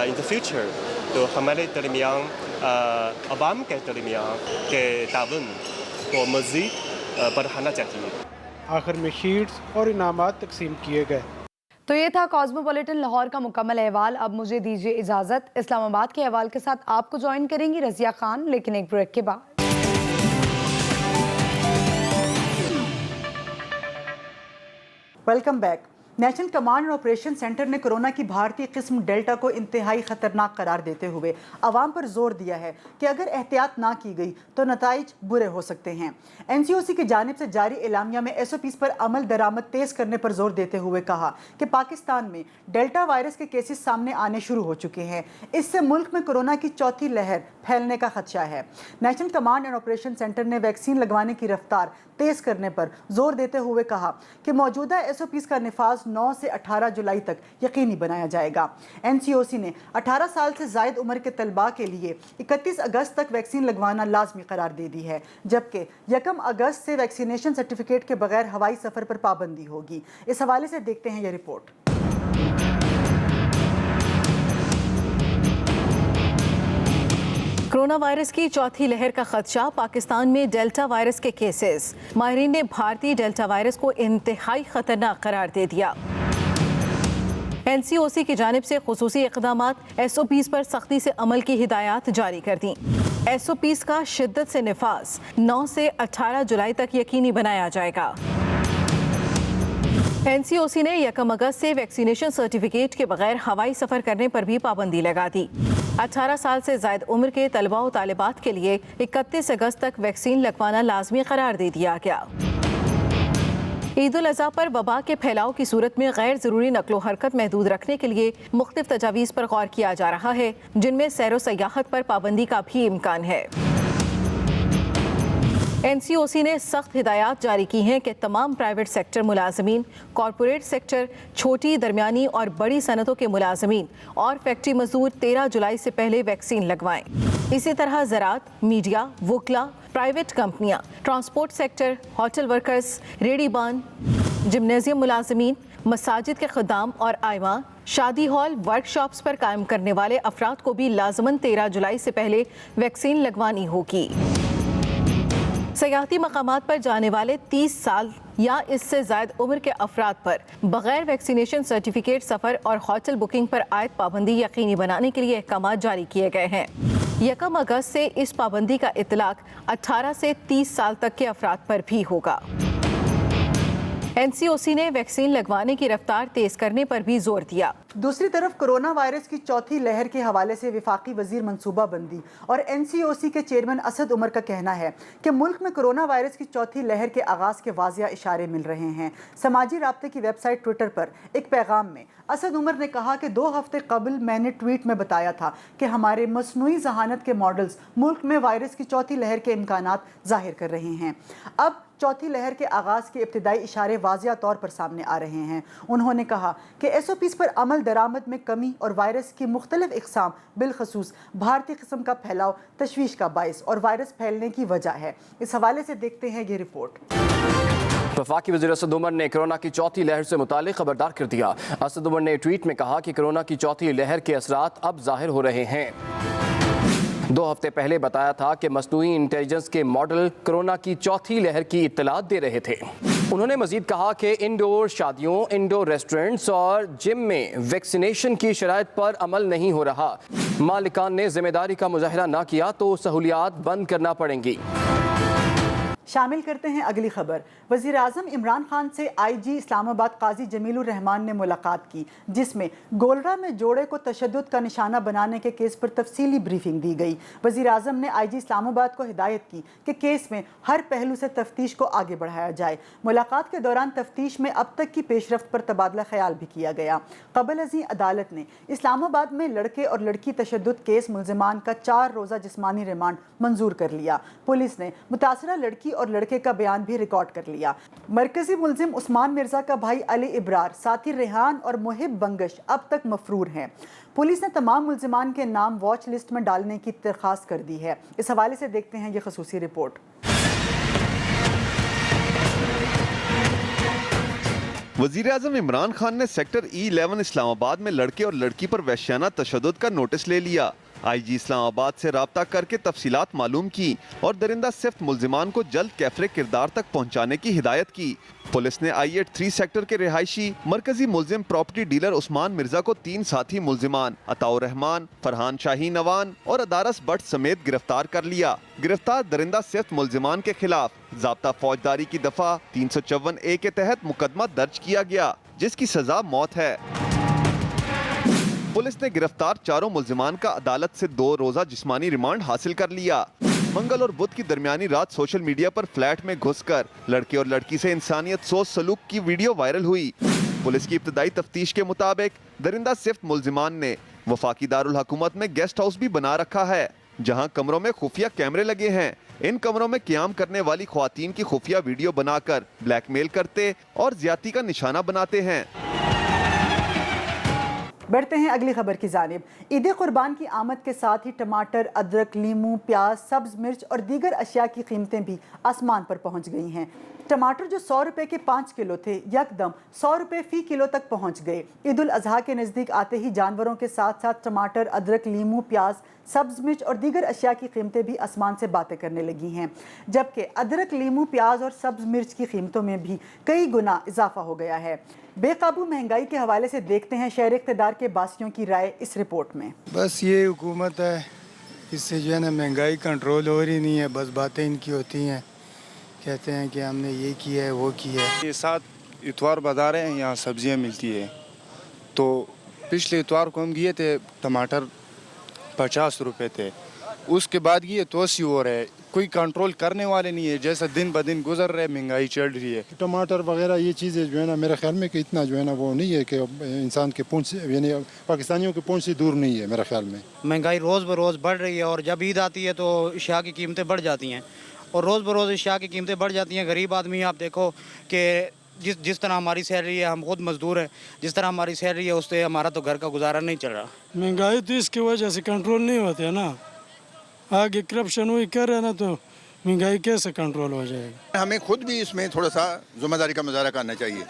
इन द फ्यूचर तो हमारे दरमियान अवाम के दरमियान के ताउन को मज़ीद बढ़ाना चाहिए। आखिर में शीट्स और इनामात तकसीम किए गए। तो ये था कॉस्मोपॉलिटन लाहौर का मुकम्मल अहवाल। अब मुझे दीजिए इजाज़त। इस्लामाबाद के अहवाल के साथ आपको ज्वाइन करेंगी रज़िया खान, लेकिन एक ब्रेक के बाद। Welcome back. National command and operation centre ने कोरोना की भारतीय किस्म डेल्टा को इंतहाई खतरनाक करार देते हुए आवाम पर जोर दिया है कि अगर एहतियात ना की गई तो नताइज बुरे हो सकते हैं। एनसीओसी की जानिब से जारी एलामिया में एसओपीज़ पर अमल दरामद तेज करने पर जोर देते हुए कहा कि पाकिस्तान में डेल्टा वायरस के केसेस सामने आने शुरू हो चुके हैं। इससे मुल्क में कोरोना की चौथी लहर फैलने का खदशा है। National command and operation centre ने वैक्सीन लगवाने की रफ्तार तेज करने पर जोर देते हुए कहा कि मौजूदा एसओपीज़ का निफाज 9 से 18 जुलाई तक यकीनी बनाया जाएगा। एनसीओसी ने 18 साल से ज़ायद उम्र के तलबा के लिए 31 अगस्त तक वैक्सीन लगवाना लाजमी करार दे दी है, जबकि 1 अगस्त से वैक्सीनेशन सर्टिफिकेट के बगैर हवाई सफ़र पर पाबंदी होगी। इस हवाले से देखते हैं यह रिपोर्ट। कोरोना वायरस की चौथी लहर का खदशा, पाकिस्तान में डेल्टा वायरस के केसेस। माहिरीन ने भारतीय डेल्टा वायरस को इंतहाई खतरनाक करार दे दिया। एनसीओसी की जानिब से खुसूसी इक़दामात एसओपीज़ पर सख्ती से अमल की हिदायत जारी कर दी। एसओपीज़ का शिद्दत से निफाज 9 से 18 जुलाई तक यकीनी बनाया जाएगा। एनसीओसी ने 1 अगस्त से वैक्सीनेशन सर्टिफिकेट के बगैर हवाई सफ़र करने पर भी पाबंदी लगा दी। 18 साल से ज़ायद उम्र के तलबा व तालिबात के लिए 31 अगस्त तक वैक्सीन लगवाना लाजमी करार दे दिया गया। ईद उल अज़हा पर वबा के फैलाव की सूरत में गैर ज़रूरी नकलो हरकत महदूद रखने के लिए मुख्तलिफ तजावीज़ पर गौर किया जा रहा है, जिनमें सैर व सयाहत पर पाबंदी का भी इम्कान है। एनसीओसी ने सख्त हिदायत जारी की हैं कि तमाम प्राइवेट सेक्टर मुलाजमीन, कॉरपोरेट सेक्टर, छोटी दरमियानी और बड़ी सनतों के मुलाजमीन और फैक्ट्री मजदूर 13 जुलाई से पहले वैक्सीन लगवाएं। इसी तरह ज़राअत, मीडिया, वकला, प्राइवेट कंपनियां, ट्रांसपोर्ट सेक्टर, होटल वर्कर्स, रेडीबान, जिम्नेजियम मुलाजमीन, मसाजिद के ख़ुदाम और आइमा, शादी हॉल, वर्कशॉप्स पर कायम करने वाले अफराद को भी लाजमन 13 जुलाई से पहले वैक्सीन लगवानी होगी। सयाहती मकामात पर जाने वाले 30 साल या इससे ज़ायद उम्र के अफराद पर बगैर वैक्सीनेशन सर्टिफिकेट सफ़र और होटल बुकिंग पर आयद पाबंदी यकीनी बनाने के लिए अहकाम जारी किए गए हैं। 1 अगस्त से इस पाबंदी का इतलाक 18 से 30 साल तक के अफराद पर भी होगा। एनसीओसी ने वैक्सीन लगवाने की रफ्तार तेज करने पर भी जोर दिया। दूसरी तरफ कोरोना वायरस की चौथी लहर के हवाले से वफाकी वजीर मनसूबा बंदी और एनसीओसी के चेयरमैन असद उमर का कहना है कि मुल्क में कोरोना वायरस की चौथी लहर के आगाज़ के वाज़िया इशारे मिल रहे हैं। समाजी राब्ते की वेबसाइट ट्विटर पर एक पैगाम में असद उमर ने कहा कि 2 हफ्ते कबल मैंने ट्वीट में बताया था कि हमारे मसनूई जहानत के मॉडल्स मुल्क में वायरस की चौथी लहर के इम्कानात जाहिर कर रहे हैं। अब चौथी लहर के आगाज़ के इब्तिदाई इशारे वाज़िया तौर पर सामने आ रहे हैं। उन्होंने कहा कि एसओपीज़ पर अमल दरामद में कमी और वायरस की मुख्तलिफ इक़साम बिलखसूस भारतीय किस्म का फैलाव तशवीश का बाइस और वायरस फैलने की वजह है। इस हवाले से देखते हैं ये रिपोर्ट। वफाकी वज़ीर असद उमर ने कोरोना की चौथी लहर से मुतालिक खबरदार कर दिया। असद उमर ने ट्वीट में कहा कि कोरोना की चौथी लहर के असरात अब जाहिर हो रहे हैं। 2 हफ्ते पहले बताया था कि मसनूई इंटेलिजेंस के मॉडल कोरोना की चौथी लहर की इत्तलात दे रहे थे। उन्होंने मजीद कहा कि इंडोर शादियों, इंडोर रेस्टोरेंट्स और जिम में वैक्सीनेशन की शराइत पर अमल नहीं हो रहा। मालिकान ने जिम्मेदारी का मुजाहिरा ना किया तो सहूलियात बंद करना पड़ेंगी। शामिल करते हैं अगली खबर। वज़ीर आज़म इमरान खान से IG इस्लामाबाद काजी जमीलुर रहमान ने मुलाकात की, जिसमें गोलरा में जोड़े को तशद्दुद का निशाना बनाने के केस पर तफसीली ब्रीफिंग दी गई। वज़ीर आज़म ने IG इस्लामाबाद को हिदायत की कि केस में हर पहलू से तफ्तीश को आगे बढ़ाया जाए। मुलाकात के दौरान तफ्तीश में अब तक की पेशरफ्त पर तबादला ख्याल भी किया गया। कबल अज़ीं अदालत ने इस्लामाबाद में लड़के और लड़की तशद्दुद केस मुल्ज़िमान का 4 रोज़ा जिस्मानी रिमांड मंजूर कर लिया। पुलिस ने मुतासरा लड़की और लड़के का बयान भी रिकॉर्ड कर लिया। मरकजी मुल्जिम उस्मान मिर्जा का भाई अली इब्रार, साथी रेहान और मुहिब बंगश अब तक मफरूर हैं। पुलिस ने तमाम मुल्जिमान के नाम वॉच लिस्ट में डालने की दरख्वास्त कर दी है। इस हवाले से देखते हैं ये खसूसी रिपोर्ट। वज़ीर आज़म इमरान खान ने सेक्टर E11 इस्लामाबाद में लड़के और लड़की पर वहशियाना तशद्दुद का नोटिस ले लिया। IG इस्लामाबाद से राब्ता करके तफसीलात मालूम की और दरिंदा सिफ्त मुल्जिमान को जल्द कैफरे किरदार तक पहुँचाने की हिदायत की। पुलिस ने I83 सेक्टर के रिहायशी मरकजी मुल्जिम प्रॉपर्टी डीलर उस्मान मिर्जा को 3 साथी मुल्जिमान अताउर रहमान, फरहान शाही नवान और अदारस बट समेत गिरफ्तार कर लिया। गिरफ्तार दरिंदा सिफ्त मुल्जिमान के खिलाफ ज़ाब्ता फौजदारी की दफा 354A के तहत मुकदमा दर्ज किया गया, जिसकी सजा मौत है। पुलिस ने गिरफ्तार चारों मुल्जिमान का अदालत से 2 रोज़ा जिस्मानी रिमांड हासिल कर लिया। मंगल और बुध की दरमियानी रात सोशल मीडिया पर फ्लैट में घुसकर लड़के और लड़की से इंसानियत सोच सलूक की वीडियो वायरल हुई। पुलिस की इब्तदाई तफ्तीश के मुताबिक दरिंदा सिफ्त मुल्जिमान ने वफाकी दारुल हुकूमत में गेस्ट हाउस भी बना रखा है, जहां कमरों में खुफिया कैमरे लगे हैं। इन कमरों में क़याम करने वाली ख्वातीन की खुफिया वीडियो बनाकर ब्लैकमेल करते और ज्यादती का निशाना बनाते हैं। बढ़ते हैं अगली खबर की जानिब। ईद कुर्बान की आमद के साथ ही टमाटर, अदरक, लीमू, प्याज, सब्ज मिर्च और दीगर अशिया की कीमतें भी आसमान पर पहुंच गई हैं। टमाटर जो 100 रुपये के 5 किलो थे, यकदम 100 रुपये फ़ी किलो तक पहुंच गए। ईद उल अज़हा के नज़दीक आते ही जानवरों के साथ साथ टमाटर, अदरक, लीमू, प्याज, सब्ज मिर्च और दीगर अशिया की कीमतें भी आसमान से बातें करने लगी हैं, जबकि अदरक, लीमू, प्याज और सब्ज मिर्च की कीमतों में भी कई गुना इजाफा हो गया है। बेकाबू महंगाई के हवाले से देखते हैं शहर इक़्तिदार के बासियों की राय इस रिपोर्ट में। बस ये हुकूमत है, इससे जो है ना महंगाई कंट्रोल हो रही नहीं है, बस बातें इनकी होती हैं, कहते हैं कि हमने ये किया है वो किया है। ये 7 इतवार बाजार है, यहाँ सब्जियाँ मिलती है, तो पिछले इतवार को हम गए थे, टमाटर 50 रुपये थे, उसके बाद ये तो 80 हो रहा है। कोई कंट्रोल करने वाले नहीं है, जैसा दिन ब दिन गुजर रहे महंगाई चढ़ रही है। टमाटर वगैरह ये चीज़ें जो है ना, मेरे ख्याल में कि इतना जो है ना वो नहीं है कि इंसान के पहुँच यानी पाकिस्तानियों के पहुँच से दूर नहीं है मेरे ख्याल में। महंगाई रोज़ ब रोज़ बढ़ रही है और जब ईद आती है तो अशिया की कीमतें बढ़ जाती हैं और रोज़ ब रोज़ अशिया की कीमतें बढ़ जाती हैं। गरीब आदमी आप देखो कि जिस तरह हमारी सैलरी है, हम खुद मजदूर हैं, जिस तरह हमारी सैलरी है उससे हमारा तो घर का गुजारा नहीं चल रहा। महंगाई तो इसकी वजह से कंट्रोल नहीं होते है ना, आगे करप्शन वही कर रहे हैं ना, तो महंगाई कैसे कंट्रोल हो जाएगी। हमें खुद भी इसमें थोड़ा सा जिम्मेदारी का मुजाहरा करना चाहिए।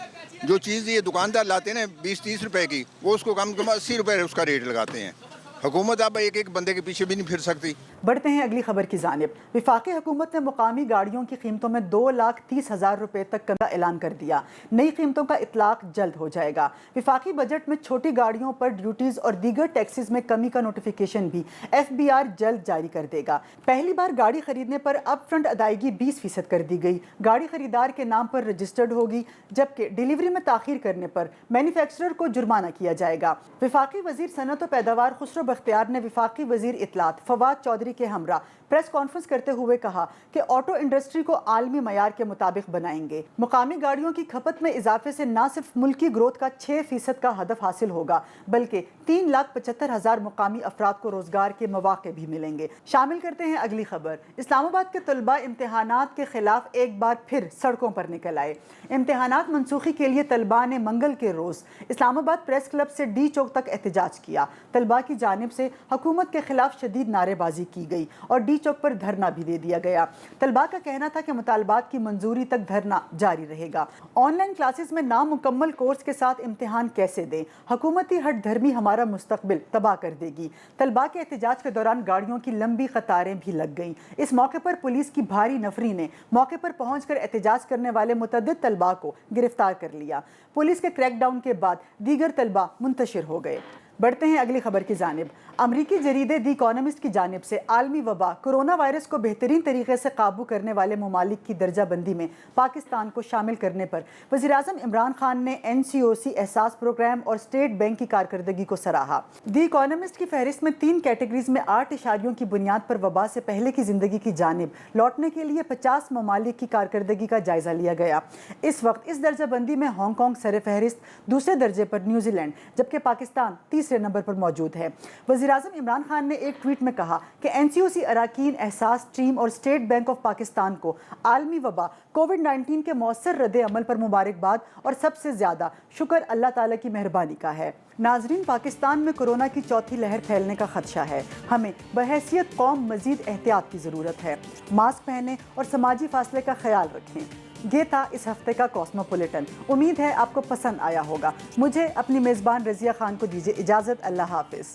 जो चीज़ ये दुकानदार लाते हैं ना 20-30 रुपए की, वो उसको कम से कम 80 रुपये उसका रेट लगाते हैं। हुकूमत अब एक बंदे के पीछे भी नहीं फिर सकती। बढ़ते हैं अगली खबर की जानिब। वफाकी हुकूमत ने मुकामी गाड़ियों की कीमतों में 2,30,000 रुपये तक कमी का ऐलान कर दिया। नई कीमतों का इतलाक जल्द हो जाएगा। वफाकी बजट में छोटी गाड़ियों पर ड्यूटीज और दीगर टैक्सेस में कमी का नोटिफिकेशन भी FBR जल्द जारी कर देगा। पहली बार गाड़ी खरीदने पर अप फ्रंट अदायगी 20% कर दी गई। गाड़ी खरीदार के नाम पर रजिस्टर्ड होगी, जबकि डिलीवरी में ताखीर करने पर मैन्युफैक्चरर को जुर्माना किया जाएगा। वफाकी वजीर सनत व पैदावार खुसरो बख्तियार ने वफाकी वजीर इत्तलात फवाद चौधरी के हमरा प्रेस कॉन्फ्रेंस करते हुए कहा कि ऑटो इंडस्ट्री को आलमी मयार के मुताबिक बनाएंगे। मुकामी गाड़ियों की खपत में इजाफे से न सिर्फ मुल्की ग्रोथ का 6% का हदफ हासिल होगा, बल्कि 3,75,000 मुकामी अफराद को रोजगार के मौके भी मिलेंगे। शामिल करते हैं अगली खबर। इस्लामाबाद के तलबा इम्तिहानात के खिलाफ एक बार फिर सड़कों पर निकल आए। इम्तिहानात मनसूखी के लिए तलबा ने मंगल के रोज इस्लामाबाद प्रेस क्लब से D चौक तक एहतजाज किया। तलबा की जानिब से हुकूमत के खिलाफ शदीद नारेबाजी की की गई और डी चौक पर धरना भी दे दिया गया। तलबा का कहना था कि मुतालबात की मंजूरी तक धरना जारी रहेगा। ऑनलाइन क्लासेस में नामुकम्मल कोर्स के साथ इम्तिहान कैसे दें? हुकूमती हट धर्मी हमारा मुस्तकबिल तबाह कर देगी। तलबा के एहतजाज के दौरान गाड़ियों की लंबी कतारें भी लग गईं। इस मौके पर पुलिस की भारी नफरी ने मौके पर पहुंचकर एहतजाज करने वाले मुतअद्दिद तलबा को गिरफ्तार कर लिया। पुलिस के क्रैकडाउन के बाद दीगर तलबा मुंतशिर हो गए। बढ़ते हैं अगली खबर की जानिब। अमरीकी जरीदे दी इकोनॉमिस्ट की जानिब से आलमी वबा कोरोना वायरस को बेहतरीन तरीके से काबू करने वाले ममालिक की दर्जा बंदी में पाकिस्तान को शामिल करने पर वज़ीर-ए-आज़म इमरान खान ने NCOC एहसास प्रोग्राम और स्टेट बैंक की कारकर्दगी को सराहा। दी इकोनॉमिस्ट की फहरिस्त में 3 कैटेगरीज में 8 इशारियों की बुनियाद पर वबा से पहले की जिंदगी की जानिब लौटने के लिए 50 ममालिक की कारकर्दगी का जायजा लिया गया। इस वक्त इस दर्जा बंदी में हांगकॉन्ग सर फहरिस्त, दूसरे दर्जे पर न्यूजीलैंड, जबकि पाकिस्तान तीसरे नंबर पर मौजूद है। वज़ीर-ए-आज़म इमरान खान ने एक ट्वीट में कहा कि NCOC अराकीन, एहसास टीम और स्टेट बैंक ऑफ पाकिस्तान को आलमी वबा कोविड-19 के मौसर रद्द अमल पर मुबारकबाद और सबसे ज्यादा शुक्र अल्लाह ताला की मेहरबानी का है। नाजरीन, पाकिस्तान में कोरोना की चौथी लहर फैलने का खदशा है। हमें बहैसियत कौम मजीद एहतियात की ज़रूरत है। मास्क पहनें और समाजी फासले का ख्याल रखें। ये था इस हफ्ते का कॉस्मोपॉलिटन। उम्मीद है आपको पसंद आया होगा। मुझे अपनी मेज़बान रज़िया खान को दीजिए इजाज़त। अल्लाह हाफ़िज़।